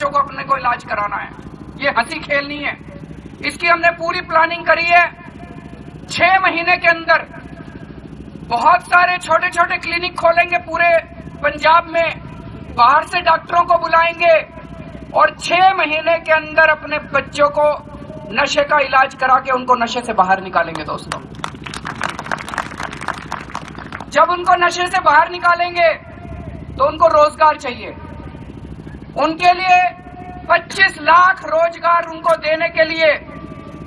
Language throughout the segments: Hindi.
बच्चों को अपने को इलाज कराना है। ये हंसी खेल नहीं है, इसकी हमने पूरी प्लानिंग करी है। 6 महीने के अंदर बहुत सारे छोटे छोटे क्लिनिक खोलेंगे पूरे पंजाब में, बाहर से डॉक्टरों को बुलाएंगे और 6 महीने के अंदर अपने बच्चों को नशे का इलाज करा के उनको नशे से बाहर निकालेंगे। दोस्तों, जब उनको नशे से बाहर निकालेंगे तो उनको रोजगार चाहिए। उनके लिए 25 लाख रोजगार उनको देने के लिए,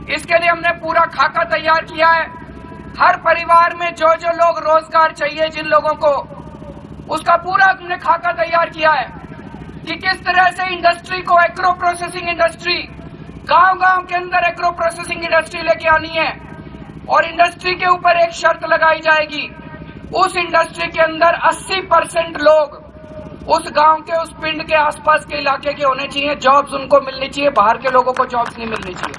इसके लिए हमने पूरा खाका तैयार किया है। हर परिवार में जो जो लोग रोजगार चाहिए, जिन लोगों को, उसका पूरा हमने खाका तैयार किया है कि किस तरह से इंडस्ट्री को, एग्रो प्रोसेसिंग इंडस्ट्री, गांव-गांव के अंदर एग्रो प्रोसेसिंग इंडस्ट्री लेके आनी है। और इंडस्ट्री के ऊपर एक शर्त लगाई जाएगी, उस इंडस्ट्री के अंदर 80% लोग उस गांव के, उस पिंड के आसपास के इलाके के होने चाहिए। जॉब्स उनको मिलनी चाहिए, बाहर के लोगों को जॉब्स नहीं मिलनी चाहिए।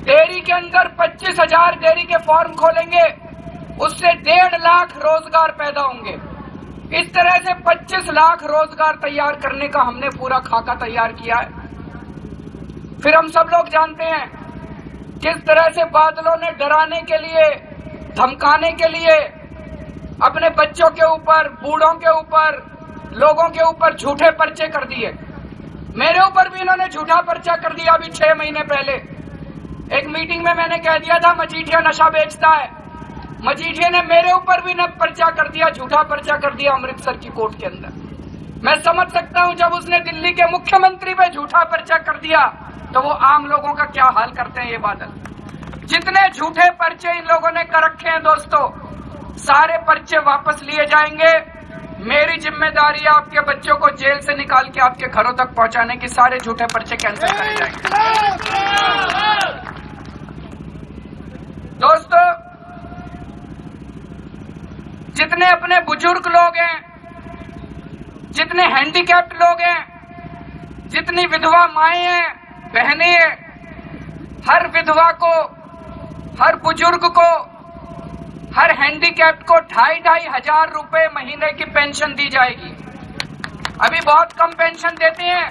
डेयरी के अंदर 25,000 डेयरी के फार्म खोलेंगे, उससे 1.5 लाख रोजगार पैदा होंगे। इस तरह से 25 लाख रोजगार तैयार करने का हमने पूरा खाका तैयार किया है। फिर हम सब लोग जानते हैं किस तरह से बादलों ने डराने के लिए, धमकाने के लिए अपने बच्चों के ऊपर, बूढ़ों के ऊपर, लोगों के ऊपर झूठे पर्चे कर दिए। मेरे ऊपर भी इन्होंने झूठा पर्चा कर दिया। अभी 6 महीने पहले एक मीटिंग में मैंने कह दिया था मजीठिया नशा बेचता है, मजीठिया ने मेरे ऊपर भी न पर्चा कर दिया, झूठा पर्चा कर दिया अमृतसर की कोर्ट के अंदर। मैं समझ सकता हूं जब उसने दिल्ली के मुख्यमंत्री पे झूठा पर्चा कर दिया तो वो आम लोगों का क्या हाल करते हैं ये बादल। जितने झूठे पर्चे इन लोगों ने कर रखे हैं दोस्तों, सारे पर्चे वापस लिए जाएंगे। मेरी जिम्मेदारी है आपके बच्चों को जेल से निकाल के आपके घरों तक पहुंचाने की। सारे झूठे पर्चे कैंसिल करे जाएंगे। दोस्तों, जितने अपने बुजुर्ग लोग हैं, जितने हैंडीकैप्ड लोग हैं, जितनी विधवा माएं हैं, बहनें हैं, हर विधवा को, हर बुजुर्ग को, हर हैंडीकैप्ड को 2,500 हजार रुपए महीने की पेंशन दी जाएगी। अभी बहुत कम पेंशन देते हैं।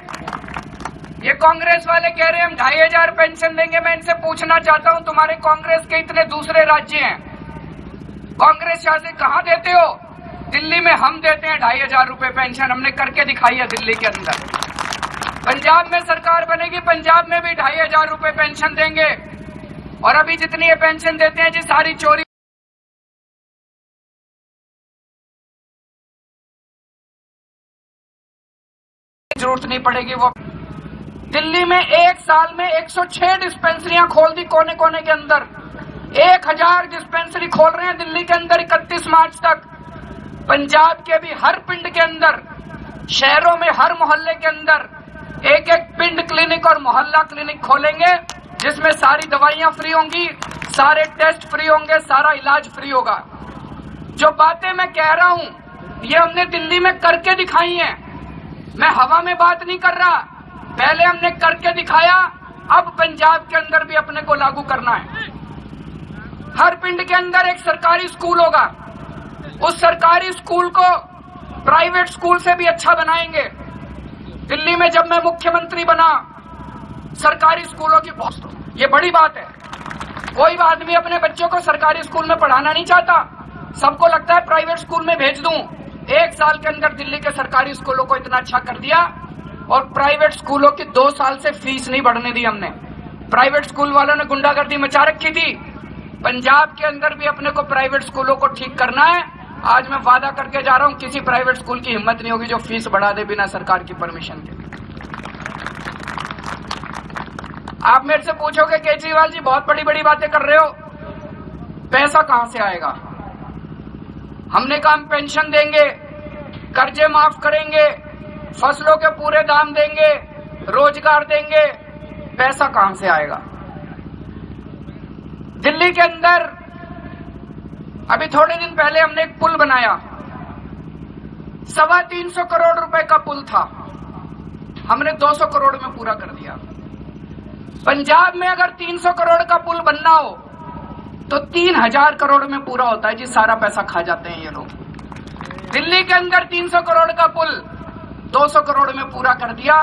ये कांग्रेस वाले कह रहे हैं हम 2,500 पेंशन देंगे। मैं इनसे पूछना चाहता हूं, तुम्हारे कांग्रेस के इतने दूसरे राज्य हैं, कांग्रेस शासित कहां देते हो? दिल्ली में हम देते हैं 2,500 रुपए पेंशन, हमने करके दिखाई है दिल्ली के अंदर। पंजाब में सरकार बनेगी, पंजाब में भी 2,500 रुपए पेंशन देंगे। और अभी जितनी ये पेंशन देते हैं जी, सारी चोरी जरूरत नहीं पड़ेगी। वो दिल्ली में एक साल में 106 डिस्पेंसरियां खोल दी कोने कोने के अंदर। 1,000 डिस्पेंसरी खोल रहे हैं दिल्ली के अंदर 31 मार्च तक। पंजाब के भी हर पिंड के अंदर, शहरों में हर मोहल्ले के अंदर एक एक पिंड क्लिनिक और मोहल्ला क्लिनिक खोलेंगे, जिसमें सारी दवाइयां फ्री होंगी, सारे टेस्ट फ्री होंगे, सारा इलाज फ्री होगा। जो बातें मैं कह रहा हूं ये हमने दिल्ली में करके दिखाई हैं। मैं हवा में बात नहीं कर रहा, पहले हमने करके दिखाया, अब पंजाब के अंदर भी अपने को लागू करना है। हर पिंड के अंदर एक सरकारी स्कूल होगा, उस सरकारी स्कूल को प्राइवेट स्कूल से भी अच्छा बनाएंगे। दिल्ली में जब मैं मुख्यमंत्री बना, सरकारी स्कूलों की बहुत, ये बड़ी बात है। कोई आदमी अपने बच्चों को सरकारी स्कूल में पढ़ाना नहीं चाहता, सबको लगता है प्राइवेट स्कूल में भेज दूं। 1 साल के अंदर दिल्ली के सरकारी स्कूलों को इतना अच्छा कर दिया, और प्राइवेट स्कूलों की 2 साल से फीस नहीं बढ़ने दी हमने। प्राइवेट स्कूल वालों ने गुंडागर्दी मचा रखी थी। पंजाब के अंदर भी अपने को प्राइवेट स्कूलों को ठीक करना है। आज मैं वादा करके जा रहा हूं, किसी प्राइवेट स्कूल की हिम्मत नहीं होगी जो फीस बढ़ा दे बिना सरकार की परमिशन के। आप मेरे से पूछोगे केजरीवाल जी बहुत बड़ी बड़ी बातें कर रहे हो, पैसा कहां से आएगा? हमने कहा हम पेंशन देंगे, कर्जे माफ करेंगे, फसलों के पूरे दाम देंगे, रोजगार देंगे, पैसा कहां से आएगा? दिल्ली के अंदर अभी थोड़े दिन पहले हमने एक पुल बनाया, 325 करोड़ रुपए का पुल था, हमने 200 करोड़ में पूरा कर दिया। पंजाब में अगर 300 करोड़ का पुल बनना हो तो 3,000 करोड़ में पूरा होता है जी, सारा पैसा खा जाते हैं ये लोग। दिल्ली के अंदर 300 करोड़ का पुल 200 करोड़ में पूरा कर दिया,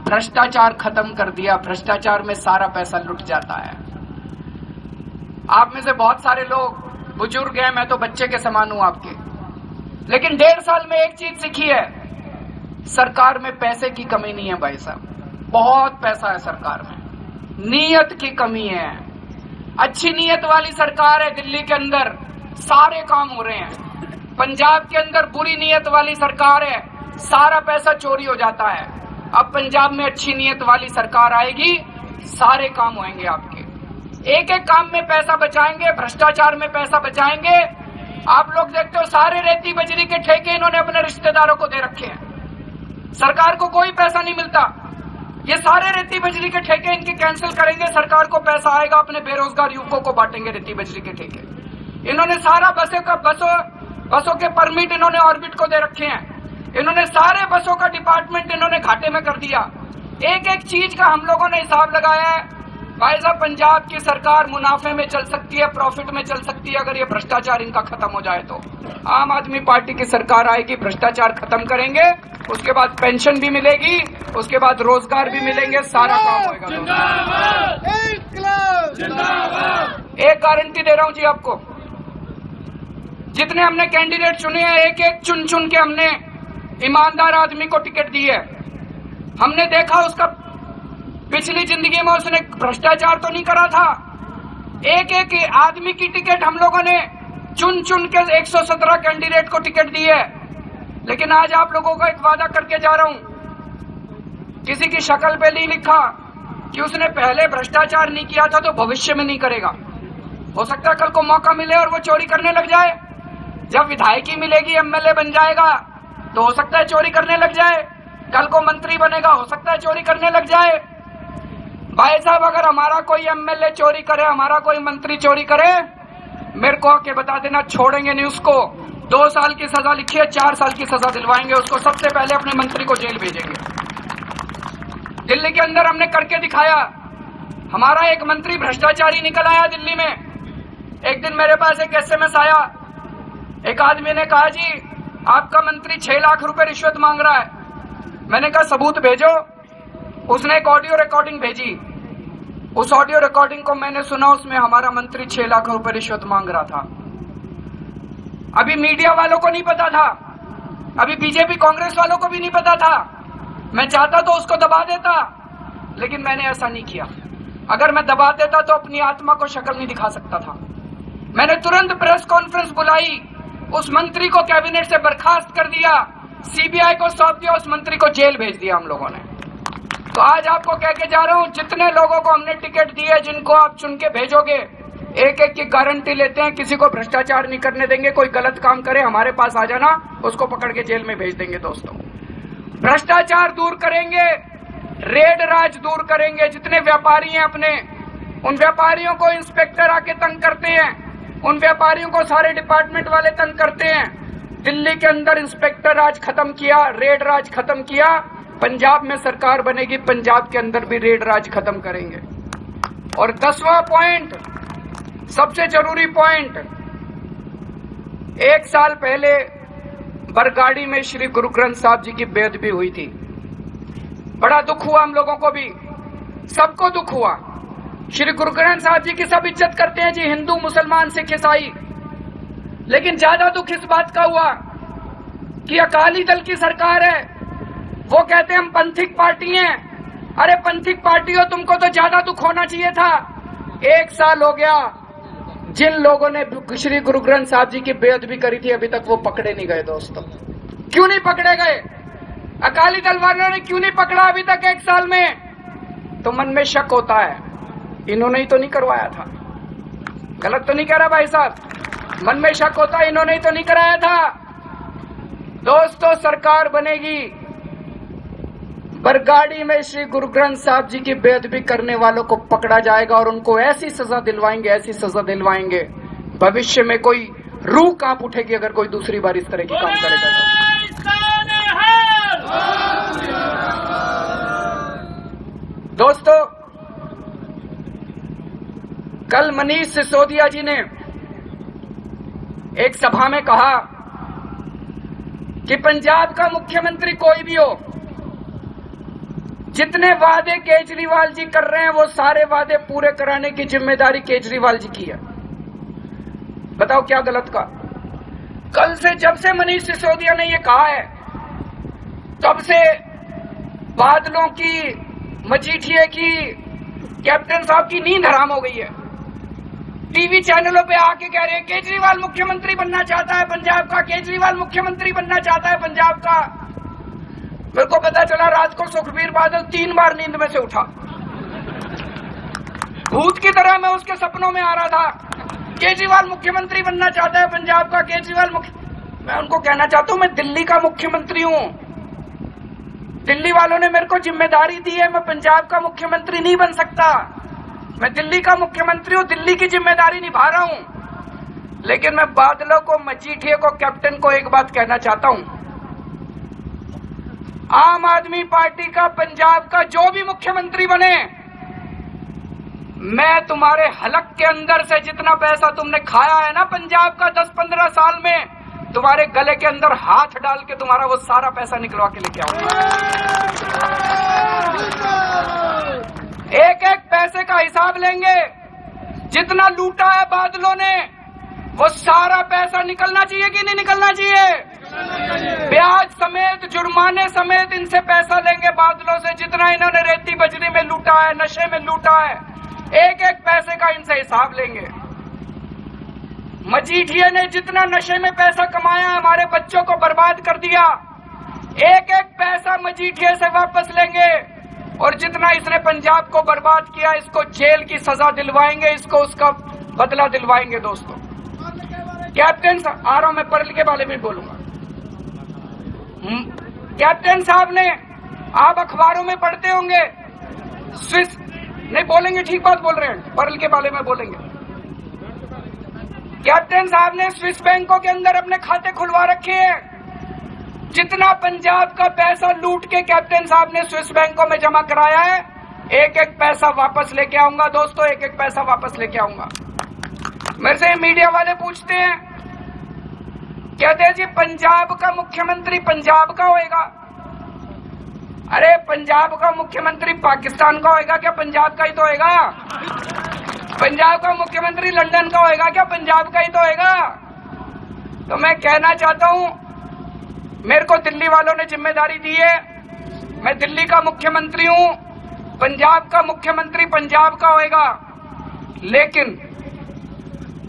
भ्रष्टाचार खत्म कर दिया। भ्रष्टाचार में सारा पैसा लुट जाता है। आप में से बहुत सारे लोग बुजुर्ग हैं, मैं तो बच्चे के समान हूं आपके, लेकिन 1.5 साल में एक चीज सीखी है, सरकार में पैसे की कमी नहीं है भाई साहब, बहुत पैसा है सरकार में, नीयत की कमी है। अच्छी नीयत वाली सरकार है, दिल्ली के अंदर सारे काम हो रहे हैं। पंजाब के अंदर बुरी नीयत वाली सरकार है, सारा पैसा चोरी हो जाता है। अब पंजाब में अच्छी नीयत वाली सरकार आएगी, सारे काम होंगे आपके, एक एक काम में पैसा बचाएंगे, भ्रष्टाचार में पैसा बचाएंगे। आप लोग देखते हो सारे रेती बजरी के ठेके इन्होंने अपने रिश्तेदारों को दे रखे हैं, सरकार को कोई पैसा नहीं मिलता। ये सारे रेती बजरी के ठेके इनके कैंसिल करेंगे, सरकार को पैसा आएगा, अपने बेरोजगार युवकों को बांटेंगे रेती बजरी के ठेके। इन्होंने सारा बसों के परमिट इन्होंने ऑर्बिट को दे रखे हैं, इन्होंने सारे बसों का डिपार्टमेंट इन्होंने घाटे में कर दिया। एक एक चीज का हम लोगों ने हिसाब लगाया है। भाई साहब, पंजाब की सरकार मुनाफे में चल सकती है, प्रॉफिट में चल सकती है, अगर ये भ्रष्टाचार इनका खत्म हो जाए तो। आम आदमी पार्टी की सरकार आएगी, भ्रष्टाचार खत्म करेंगे, उसके बाद पेंशन भी मिलेगी, उसके बाद रोजगार भी मिलेंगे, सारा काम होगा। एक गारंटी दे रहा हूं जी आपको, जितने हमने कैंडिडेट चुने हैं, एक एक चुन चुन के हमने ईमानदार आदमी को टिकट दी है। हमने देखा उसका पिछली जिंदगी में उसने भ्रष्टाचार तो नहीं करा था। एक एक आदमी की टिकट हम लोगों ने चुन चुन के 117 कैंडिडेट को टिकट दी है। लेकिन आज आप लोगों को एक वादा करके जा रहा हूं, किसी की शक्ल पे नहीं लिखा कि उसने पहले भ्रष्टाचार नहीं किया था तो भविष्य में नहीं करेगा। हो सकता है कल को मौका मिले और वो चोरी करने लग जाए, जब विधायकी मिलेगी, एमएलए बन जाएगा तो हो सकता है चोरी करने लग जाए, कल को मंत्री बनेगा, हो सकता है चोरी करने लग जाए। भाई साहब, अगर हमारा कोई एमएलए चोरी करे, हमारा कोई मंत्री चोरी करे, मेरे को आके बता देना, छोड़ेंगे नहीं उसको। 2 साल की सजा लिखी है, 4 साल की सजा दिलवाएंगे उसको, सबसे पहले अपने मंत्री को जेल भेजेंगे। दिल्ली के अंदर हमने करके दिखाया, हमारा एक मंत्री भ्रष्टाचारी निकल आया दिल्ली में। एक दिन मेरे पास एक एसएमएस आया, एक आदमी ने कहा जी आपका मंत्री 6 लाख रुपए रिश्वत मांग रहा है। मैंने कहा सबूत भेजो। उसने एक ऑडियो रिकॉर्डिंग भेजी, उस ऑडियो रिकॉर्डिंग को मैंने सुना, उसमें हमारा मंत्री 6 लाख रुपए रिश्वत मांग रहा था। अभी मीडिया वालों को नहीं पता था, अभी बीजेपी कांग्रेस वालों को भी नहीं पता था। मैं चाहता तो उसको दबा देता, लेकिन मैंने ऐसा नहीं किया। अगर मैं दबा देता तो अपनी आत्मा को शक्ल नहीं दिखा सकता था। मैंने तुरंत प्रेस कॉन्फ्रेंस बुलाई, उस मंत्री को कैबिनेट से बर्खास्त कर दिया, सीबीआई को सौंप दिया, उस मंत्री को जेल भेज दिया हम लोगों ने। तो आज आपको कह के जा रहा हूं, जितने लोगों को हमने टिकट दी है, जिनको आप चुन के भेजोगे, एक एक की गारंटी लेते हैं, किसी को भ्रष्टाचार नहीं करने देंगे। कोई गलत काम करे हमारे पास आ जाना, उसको पकड़ के जेल में भेज देंगे। दोस्तों, भ्रष्टाचार दूर करेंगे, रेड राज दूर करेंगे। जितने व्यापारी हैं अपने, उन व्यापारियों को इंस्पेक्टर आके तंग करते हैं, उन व्यापारियों को सारे डिपार्टमेंट वाले तंग करते हैं। दिल्ली के अंदर इंस्पेक्टर राज खत्म किया, रेड राज खत्म किया। पंजाब में सरकार बनेगी, पंजाब के अंदर भी रेड राज खत्म करेंगे। और 10वां पॉइंट, सबसे जरूरी पॉइंट, 1 साल पहले बरगाड़ी में श्री गुरु ग्रंथ साहब जी की बेअदबी हुई थी। बड़ा दुख हुआ, हम लोगों को भी, सबको दुख हुआ। श्री गुरु ग्रंथ साहब जी की सब इज्जत करते हैं जी, हिंदू, मुसलमान, सिख, ईसाई। लेकिन ज्यादा दुख इस बात का हुआ कि अकाली दल की सरकार है, वो कहते हैं हम पंथिक पार्टी हैं। अरे पंथिक पार्टी हो, तुमको तो ज्यादा दुख होना चाहिए था। 1 साल हो गया, जिन लोगों ने श्री गुरु ग्रंथ साहब जी की बेअदबी करी थी, अभी तक वो पकड़े नहीं गए। दोस्तों, क्यों नहीं पकड़े गए? अकाली दल वालों ने क्यों नहीं पकड़ा अभी तक 1 साल में? तो मन में शक होता है, इन्होंने ही तो नहीं करवाया था। गलत तो नहीं कह रहा भाई साहब? मन में शक होता है, इन्होंने ही तो नहीं कराया था। दोस्तों, सरकार बनेगी, बरगाड़ी में श्री गुरु ग्रंथ साहब जी की बेअदबी करने वालों को पकड़ा जाएगा और उनको ऐसी सजा दिलवाएंगे, ऐसी सजा दिलवाएंगे, भविष्य में कोई रूह कांप उठेगी अगर कोई दूसरी बार इस तरह की काम करेगा तो। दोस्तों, कल मनीष सिसोदिया जी ने एक सभा में कहा कि पंजाब का मुख्यमंत्री कोई भी हो, जितने वादे केजरीवाल जी कर रहे हैं वो सारे वादे पूरे कराने की जिम्मेदारी केजरीवाल जी की है। बताओ क्या गलत का? कल से जब से मनीष सिसोदिया ने ये कहा है तब से बादलों की, मजीठिए की, कैप्टन साहब की नींद हराम हो गई है। टीवी चैनलों पे आके कह रहे हैं केजरीवाल मुख्यमंत्री बनना चाहता है पंजाब का, केजरीवाल मुख्यमंत्री बनना चाहता है पंजाब का। मेरे को पता चला रात को सुखबीर बादल 3 बार नींद में से उठा, भूत की तरह मैं उसके सपनों में आ रहा था। केजरीवाल मुख्यमंत्री बनना चाहता है पंजाब का, केजरीवाल मैं उनको कहना चाहता हूं मैं दिल्ली का मुख्यमंत्री हूं। दिल्ली वालों ने मेरे को जिम्मेदारी दी है, मैं पंजाब का मुख्यमंत्री नहीं बन सकता। मैं दिल्ली का मुख्यमंत्री हूं, दिल्ली की जिम्मेदारी निभा रहा हूं। लेकिन मैं बादलों को, मजीठिए को, कैप्टन को एक बात कहना चाहता हूं, आम आदमी पार्टी का पंजाब का जो भी मुख्यमंत्री बने, मैं तुम्हारे हलक के अंदर से जितना पैसा तुमने खाया है ना पंजाब का 10-15 साल में, तुम्हारे गले के अंदर हाथ डाल के तुम्हारा वो सारा पैसा निकलवा के लेके आऊंगा। एक एक पैसे का हिसाब लेंगे। जितना लूटा है बादलों ने वो सारा पैसा निकलना चाहिए कि नहीं निकलना चाहिए? ब्याज समेत, जुर्माने समेत इनसे पैसा लेंगे बादलों से। जितना इन्होंने रेती बजरी में लूटा है, नशे में लूटा है, एक एक पैसे का इनसे हिसाब लेंगे। मजीठिए ने जितना नशे में पैसा कमाया, हमारे बच्चों को बर्बाद कर दिया, एक एक पैसा मजीठिए से वापस लेंगे। और जितना इसने पंजाब को बर्बाद किया, इसको जेल की सजा दिलवाएंगे, इसको उसका बदला दिलवाएंगे। दोस्तों, कैप्टन आ रहा हूं, मैं परल के बारे में बोलूंगा। कैप्टन साहब ने, आप अखबारों में पढ़ते होंगे, स्विस नहीं बोलेंगे, ठीक बात बोल रहे हैं, परल के बारे में बोलेंगे। कैप्टन साहब ने स्विस बैंकों के अंदर अपने खाते खुलवा रखे हैं। जितना पंजाब का पैसा लूट के कैप्टन साहब ने स्विस बैंकों में जमा कराया है, एक एक पैसा वापस लेके आऊंगा। दोस्तों, एक एक पैसा वापस लेके आऊंगा। मेरे से मीडिया वाले पूछते हैं, कहते हैं जी पंजाब का मुख्यमंत्री पंजाब का होएगा। अरे पंजाब का मुख्यमंत्री पाकिस्तान का होएगा क्या? पंजाब का ही तो होएगा। पंजाब का मुख्यमंत्री लंदन का होएगा क्या? पंजाब का ही तो होएगा। तो मैं कहना चाहता हूं, मेरे को दिल्ली वालों ने जिम्मेदारी दी है, मैं दिल्ली का मुख्यमंत्री हूं, पंजाब का मुख्यमंत्री पंजाब का होएगा। लेकिन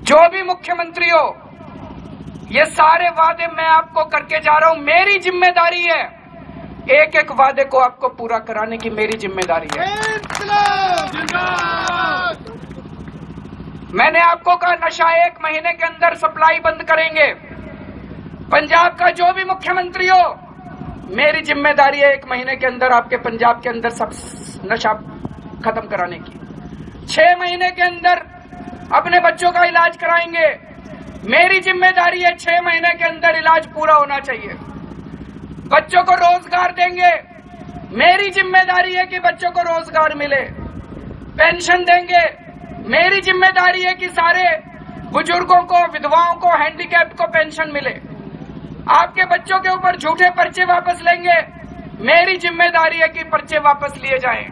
जो भी मुख्यमंत्री हो, ये सारे वादे मैं आपको करके जा रहा हूं, मेरी जिम्मेदारी है। एक एक वादे को आपको पूरा कराने की मेरी जिम्मेदारी है। मैंने आपको कहा नशा 1 महीने के अंदर सप्लाई बंद करेंगे। पंजाब का जो भी मुख्यमंत्री हो, मेरी जिम्मेदारी है 1 महीने के अंदर आपके पंजाब के अंदर सब नशा खत्म कराने की। 6 महीने के अंदर अपने बच्चों का इलाज कराएंगे। मेरी जिम्मेदारी है 6 महीने के अंदर इलाज पूरा होना चाहिए। बच्चों को रोजगार देंगे, मेरी जिम्मेदारी है कि बच्चों को रोजगार मिले। पेंशन देंगे, मेरी जिम्मेदारी है कि सारे बुजुर्गों को, विधवाओं को, हैंडीकैप को पेंशन मिले। आपके बच्चों के ऊपर झूठे पर्चे वापस लेंगे, मेरी जिम्मेदारी है कि पर्चे वापस लिए जाएं।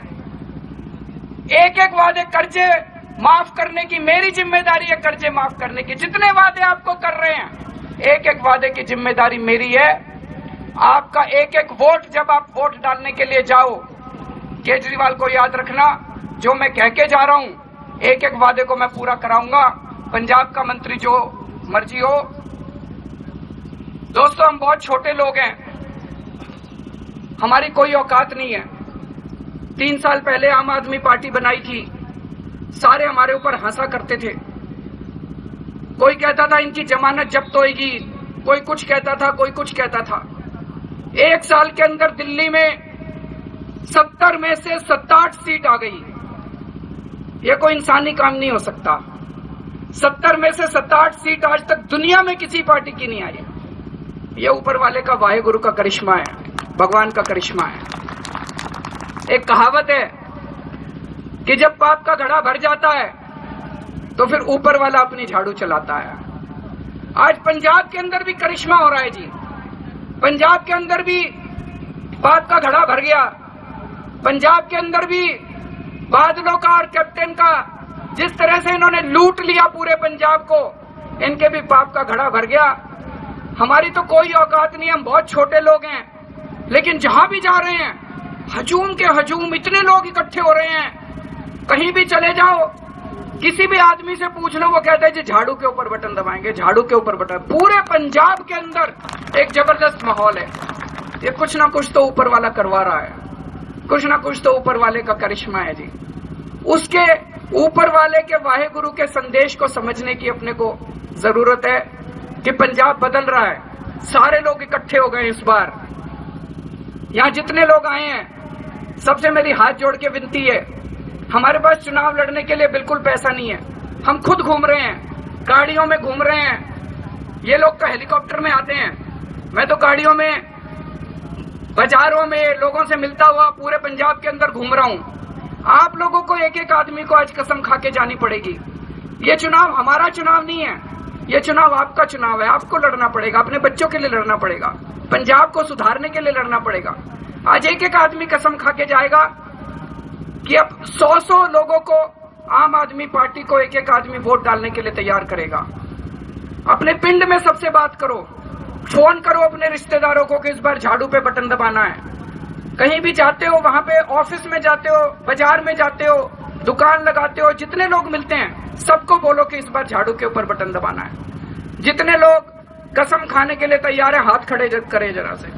एक एक वादे, कर्जे माफ करने की मेरी जिम्मेदारी है, कर्जे माफ करने की। जितने वादे आपको कर रहे हैं, एक एक वादे की जिम्मेदारी मेरी है। आपका एक एक वोट, जब आप वोट डालने के लिए जाओ, केजरीवाल को याद रखना, जो मैं कह के जा रहा हूं, एक एक वादे को मैं पूरा कराऊंगा। पंजाब का मंत्री जो मर्जी हो। दोस्तों, हम बहुत छोटे लोग हैं, हमारी कोई औकात नहीं है। 3 साल पहले आम आदमी पार्टी बनाई थी, सारे हमारे ऊपर हंसा करते थे। कोई कहता था इनकी जमानत जब्त होगी, कोई कुछ कहता था, कोई कुछ कहता था। 1 साल के अंदर दिल्ली में 70 में से 67 सीट आ गई। ये कोई इंसानी काम नहीं हो सकता। 70 में से 67 सीट आज तक दुनिया में किसी पार्टी की नहीं आई। ये ऊपर वाले का, वाहेगुरु का करिश्मा है, भगवान का करिश्मा है। एक कहावत है कि जब पाप का घड़ा भर जाता है तो फिर ऊपर वाला अपनी झाड़ू चलाता है। आज पंजाब के अंदर भी करिश्मा हो रहा है जी। पंजाब के अंदर भी पाप का घड़ा भर गया। पंजाब के अंदर भी बादलों का और कैप्टन का जिस तरह से इन्होंने लूट लिया पूरे पंजाब को, इनके भी पाप का घड़ा भर गया। हमारी तो कोई औकात नहीं, हम बहुत छोटे लोग हैं, लेकिन जहां भी जा रहे हैं हजूम के हजूम इतने लोग इकट्ठे हो रहे हैं। कहीं भी चले जाओ, किसी भी आदमी से पूछ लो, वो कहता है जी झाड़ू के ऊपर बटन दबाएंगे, झाड़ू के ऊपर बटन। पूरे पंजाब के अंदर एक जबरदस्त माहौल है। ये कुछ ना कुछ तो ऊपर वाला करवा रहा है, कुछ ना कुछ तो ऊपर वाले का करिश्मा है जी। उसके ऊपर वाले के वाहे गुरु के संदेश को समझने की अपने को जरूरत है कि पंजाब बदल रहा है। सारे लोग इकट्ठे हो गए इस बार। यहां जितने लोग आए हैं, सबसे मेरी हाथ जोड़ के विनती है, हमारे पास चुनाव लड़ने के लिए बिल्कुल पैसा नहीं है। हम खुद घूम रहे हैं, गाड़ियों में घूम रहे हैं। ये लोग तो हेलीकॉप्टर में आते हैं, मैं तो गाड़ियों में, बाजारों में लोगों से मिलता हुआ पूरे पंजाब के अंदर घूम रहा हूं। आप लोगों को एक एक आदमी को आज कसम खा के जानी पड़ेगी। ये चुनाव हमारा चुनाव नहीं है, ये चुनाव आपका चुनाव है। आपको लड़ना पड़ेगा, अपने बच्चों के लिए लड़ना पड़ेगा, पंजाब को सुधारने के लिए लड़ना पड़ेगा। आज एक एक आदमी कसम खा के जाएगा कि अब 100 लोगों को, आम आदमी पार्टी को एक एक आदमी वोट डालने के लिए तैयार करेगा। अपने पिंड में सबसे बात करो, फोन करो अपने रिश्तेदारों को कि इस बार झाड़ू पे बटन दबाना है। कहीं भी जाते हो, वहां पे ऑफिस में जाते हो, बाजार में जाते हो, दुकान लगाते हो, जितने लोग मिलते हैं सबको बोलो कि इस बार झाड़ू के ऊपर बटन दबाना है। जितने लोग कसम खाने के लिए तैयार है हाथ खड़े करें जरा से,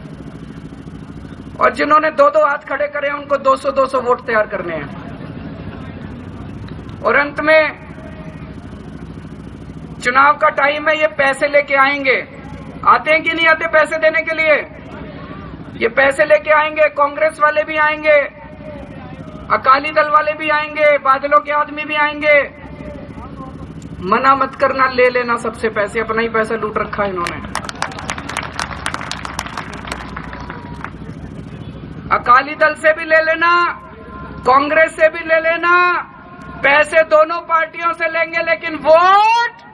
और जिन्होंने 2-2 हाथ खड़े करे उनको 200-200 वोट तैयार करने हैं। और अंत में चुनाव का टाइम है, ये पैसे लेके आएंगे। आते हैं कि नहीं आते पैसे देने के लिए? ये पैसे लेके आएंगे, कांग्रेस वाले भी आएंगे, अकाली दल वाले भी आएंगे, बादलों के आदमी भी आएंगे। मना मत करना, ले लेना सबसे पैसे, अपना ही पैसा लूट रखा है इन्होंने। अकाली दल से भी ले लेना, कांग्रेस से भी ले लेना, पैसे दोनों पार्टियों से लेंगे, लेकिन वोट